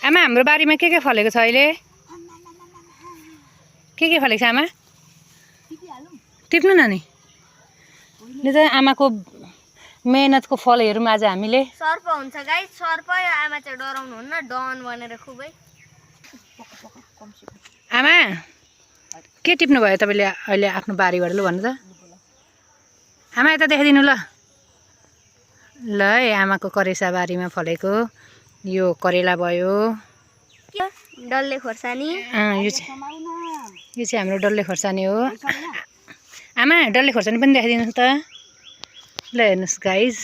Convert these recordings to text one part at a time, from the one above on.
आमा हाम्रो बारीमा के फलेको छ अहिले? के फलेको छ आमा? टिप्नु न नि। यो चाहिँ आमाको मेहनतको फल हेरौँ आज हामीले। सर्प हुन्छ गाइस, सर्प आमा चाहिँ डराउनु हुन्न, डन भनेर खुबै। आमा के टिप्नु भयो तपाईले अहिले आफ्नो बारीबाट लु भन्नु त? आमा यता देखाइदिनु ल। ल है आमाको करेसा बारीमा फलेको यो करेला भयो। डल्ले खोर्सानी। यो चाहिँ हाम्रो डल्ले खोर्सानी हो। आमा डल्ले खोर्सानी पनि देखाइदिनुहोस् त। ल हेर्नुहोस् गाइज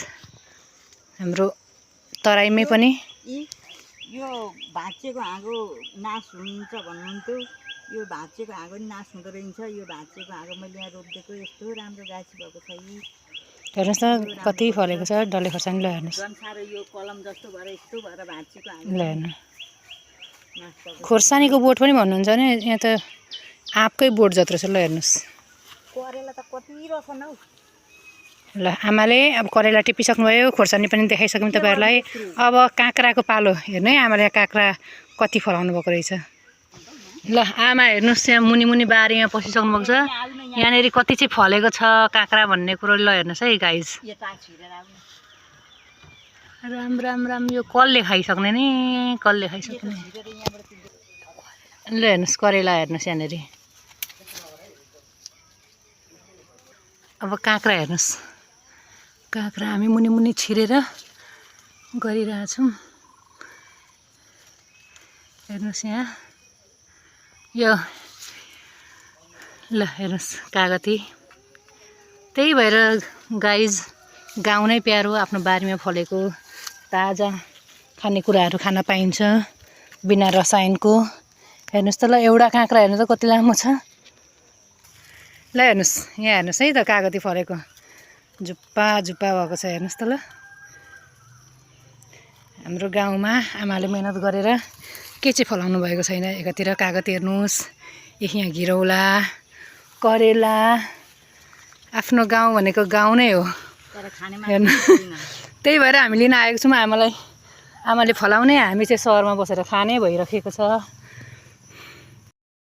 हाम्रो तराईमै पनि यो भाँचिएको हाँगो नाश हुन्छ भन्नुहुन्थ्यो। यो भाँचिएको हाँगो नि नाश हुँदो रहेछ। यो भाँचिएको हाँगो मैले यहाँ रोपिदिएको यस्तो राम्रो गाछी भएको छ। हेर्नुहोस् त कति फलेको छ डल्ले खोर्सानी। ल हेर्नुहोस् साह्रो यो कलम जस्तो भएर यस्तो भएर भाँचिएको हाँगो। ल हेर्नु खोर्सानीको बोट पनि भन्नुहुन्छ भने यहाँ त आँपकै बोट जत्रो छ। ल हेर्नुहोस् करेला त कति रहेछ न हौ। ल आमाले अब करेला टिपिसक्नुभयो, खोर्सानी पनि देखाइसक्यौँ तपाईँहरूलाई। अब काँक्राको पालो हेर्नु है आमाले काँक्रा कति फलाउनु भएको रहेछ। ल आमा हेर्नुहोस् यहाँ मुनि मुनि बारीमा पसिसक्नु भएको छ। यहाँनिर कति चाहिँ फलेको छ काँक्रा भन्ने कुरो। ल हेर्नुहोस् है गाइज राम राम राम। यो कसले खाइसक्ने नि, कसले खाइसक्ने। ल हेर्नुहोस् करेला हेर्नुहोस् यहाँनिर। अब काँक्रा हेर्नुहोस्, काँक्रा हामी मुनि मुनि छिरेर गरिरहेछौँ। हेर्नुहोस् यहाँ यो ल हेर्नुहोस् कागती। त्यही भएर गाइज गाउँ नै प्यारो, आफ्नो बारीमा फलेको ताजा खानेकुराहरू खान पाइन्छ बिना रसायनको। हेर्नुहोस् त ल एउटा काँक्रा हेर्नु त कति लामो छ। ल हेर्नुहोस् यहाँ हेर्नुहोस् है त कागती फलेको जुप्पा जुप्पा भएको छ। हेर्नुहोस् त ल हाम्रो गाउँमा आमाले मेहनत गरेर के चाहिँ फलाउनु भएको छैन। एकातिर कागती हेर्नुहोस्, यहाँ घिरौला करेला। आफ्नो गाउँ भनेको गाउँ नै हो हेर्नु। त्यही भएर हामी लिन आएको छौँ आमालाई। आमाले फलाउने हामी चाहिँ सहरमा बसेर खाने भइराखेको छ।